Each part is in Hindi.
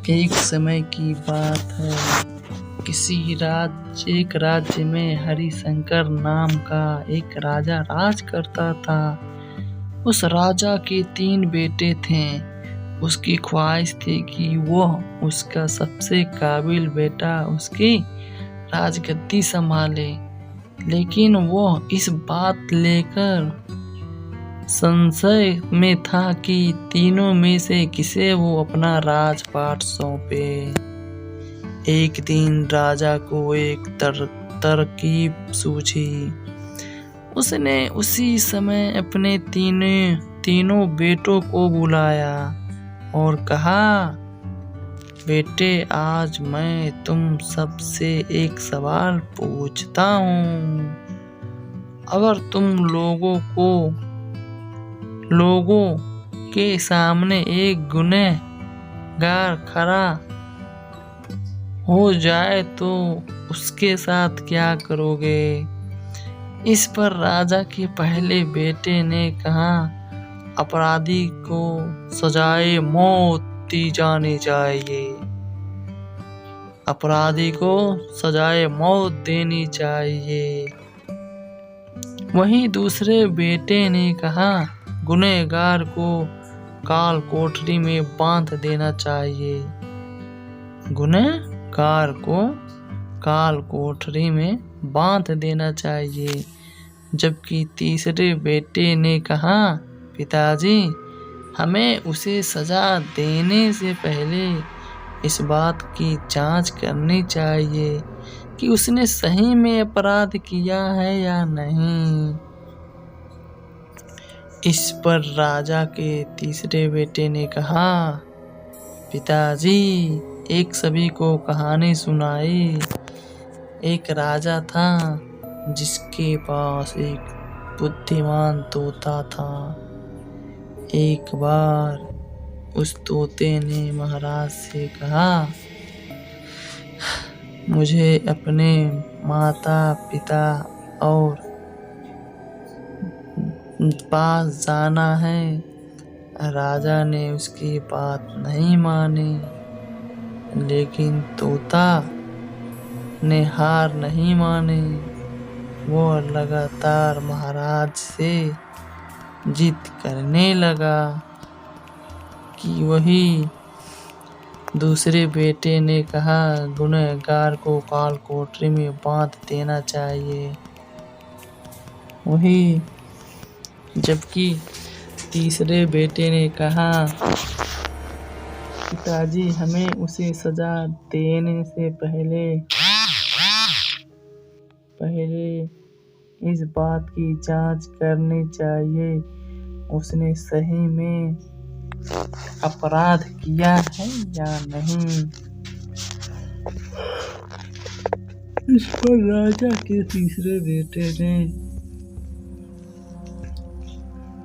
एक समय की बात है। एक राज्य में हरिशंकर नाम का एक राजा राज करता था। उस राजा के 3 बेटे थे। उसकी ख्वाहिश थी कि वह उसका सबसे काबिल बेटा उसकी राजगद्दी संभाले, लेकिन वह इस बात लेकर संशय में था कि तीनों में से किसे वो अपना राजपाट सौंपे। एक दिन राजा को एक तरकीब सूझी। उसने उसी समय अपने तीनों बेटों को बुलाया और कहा, बेटे, आज मैं तुम सबसे एक सवाल पूछता हूँ। अगर तुम लोगों के सामने एक गुनहगार खड़ा हो जाए तो उसके साथ क्या करोगे? इस पर राजा के पहले बेटे ने कहा, अपराधी को सजाए मौत दी जानी चाहिए। अपराधी को सजाए मौत देनी चाहिए। वहीं दूसरे बेटे ने कहा, गुनहगार को काल कोठरी में बांध देना चाहिए। गुनहगार को काल कोठरी में बांध देना चाहिए। जबकि तीसरे बेटे ने कहा, पिताजी, हमें उसे सजा देने से पहले इस बात की जांच करनी चाहिए कि उसने सही में अपराध किया है या नहीं। इस पर राजा के तीसरे बेटे ने कहा, पिताजी, एक सभी को कहानी सुनाई। एक राजा था जिसके पास एक बुद्धिमान तोता था। एक बार उस तोते ने महाराज से कहा, मुझे अपने माता पिता और पास जाना है। राजा ने उसकी बात नहीं मानी, लेकिन तोता ने हार नहीं मानी। वो लगातार महाराज से जिद करने लगा कि वही दूसरे बेटे ने कहा, गुनहगार को काल कोठरी में बांध देना चाहिए। वही जबकि तीसरे बेटे ने कहा, पिताजी, हमें उसे सजा देने से पहले इस बात की जांच करनी चाहिए उसने सही में अपराध किया है या नहीं। इस पर राजा के तीसरे बेटे ने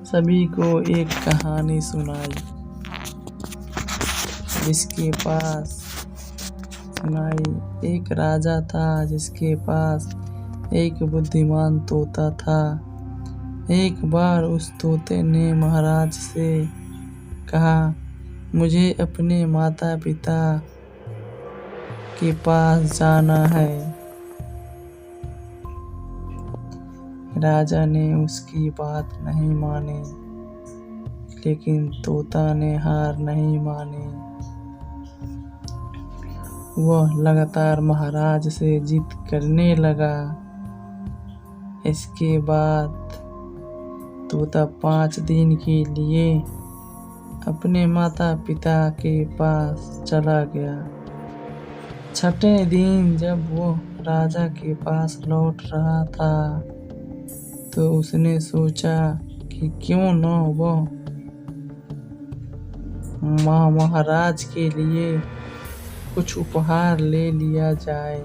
सभी को एक कहानी सुनाई। एक राजा था जिसके पास एक बुद्धिमान तोता था। एक बार उस तोते ने महाराज से कहा, मुझे अपने माता पिता के पास जाना है। राजा ने उसकी बात नहीं मानी, लेकिन तोता ने हार नहीं मानी। वह लगातार महाराज से जिद करने लगा। इसके बाद तोता 5 दिन के लिए अपने माता पिता के पास चला गया। 6ठे दिन जब वो राजा के पास लौट रहा था, तो उसने सोचा कि क्यों न वो महाराज के लिए कुछ उपहार ले लिया जाए।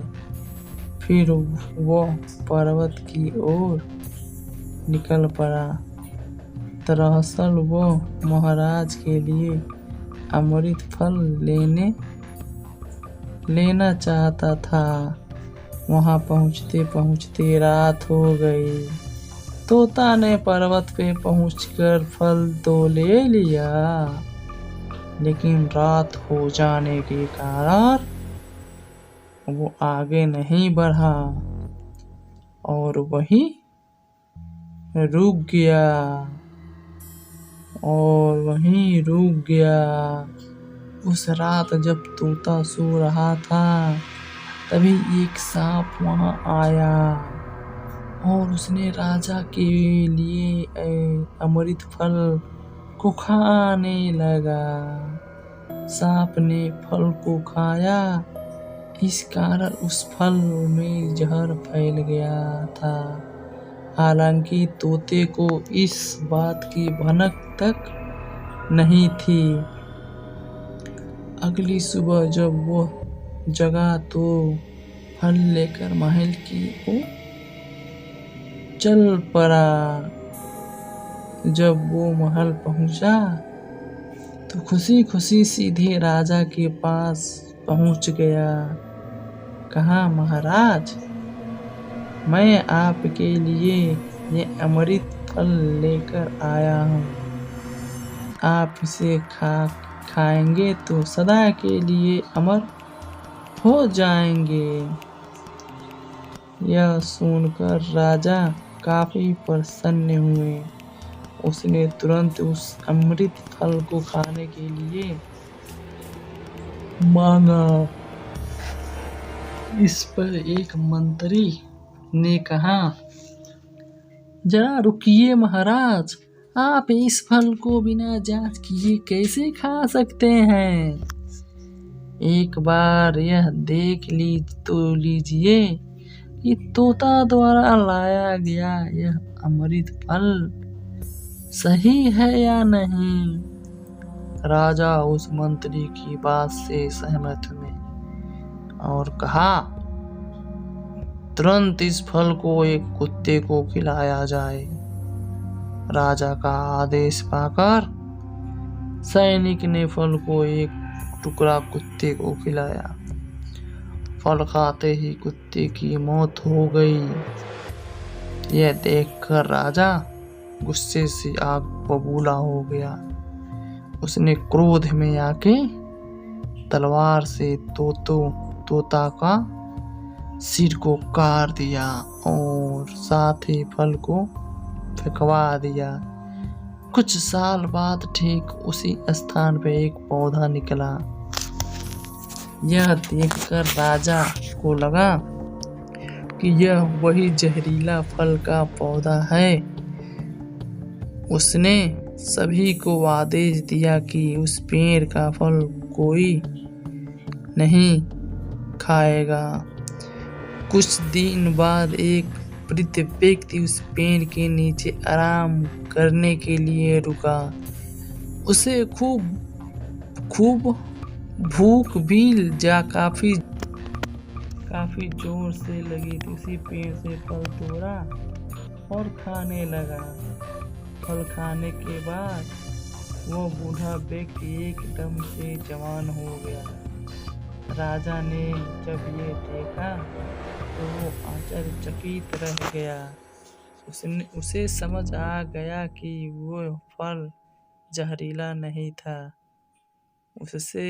फिर वो पर्वत की ओर निकल पड़ा। दरअसल वो महाराज के लिए अमृत फल लेना चाहता था। वहां पहुंचते पहुंचते रात हो गई। तोता ने पर्वत पे पहुंचकर फल तो ले लिया, लेकिन रात हो जाने के कारण वो आगे नहीं बढ़ा और वही रुक गया उस रात जब तोता सो रहा था तभी एक सांप वहां आया और उसने राजा के लिए अमृत फल को खाने लगा। सांप ने फल को खाया, इस कारण उस फल में जहर फैल गया था। हालांकि तोते को इस बात की भनक तक नहीं थी। अगली सुबह जब वो जगा तो फल लेकर महल की ओर चल पड़ा। जब वो महल पहुंचा तो खुशी खुशी सीधे राजा के पास पहुंच गया। कहा, महाराज, मैं आपके लिए ये अमृत फल लेकर आया हूँ। आप इसे खाएंगे तो सदा के लिए अमर हो जाएंगे। यह सुनकर राजा काफी प्रसन्न हुए। उसने तुरंत उस अमृत फल को खाने के लिए मांगा। इस पर एक मंत्री ने कहा, जरा रुकिए महाराज, आप इस फल को बिना जांच किए कैसे खा सकते हैं? एक बार यह देख लीजिए कि तोता द्वारा लाया गया यह अमृत फल सही है या नहीं। राजा उस मंत्री की बात से सहमत हुए और कहा, तुरंत इस फल को एक कुत्ते को खिलाया जाए। राजा का आदेश पाकर सैनिक ने फल को एक टुकड़ा कुत्ते को खिलाया। फल खाते ही कुत्ते की मौत हो गई। यह देखकर राजा गुस्से से आग बबूला हो गया। उसने क्रोध में आके तलवार से तोता का सिर को काट दिया और साथ ही फल को फेंकवा दिया। कुछ साल बाद ठीक उसी स्थान पे एक पौधा निकला। यह देखकर राजा को लगा कि यह वही जहरीला फल का पौधा है। उसने सभी को आदेश दिया कि उस पेड़ का फल कोई नहीं खाएगा। कुछ दिन बाद एक वृद्ध व्यक्ति उस पेड़ के नीचे आराम करने के लिए रुका। उसे खूब भूख भी काफी जोर से लगी। उसी पेड़ से फल तोड़ा और खाने लगा। फल खाने के बाद वो बूढ़ा व्यक्ति एकदम से जवान हो गया। राजा ने जब ये देखा तो वो आश्चर्यचकित रह गया। उसे समझ आ गया कि वो फल जहरीला नहीं था। उससे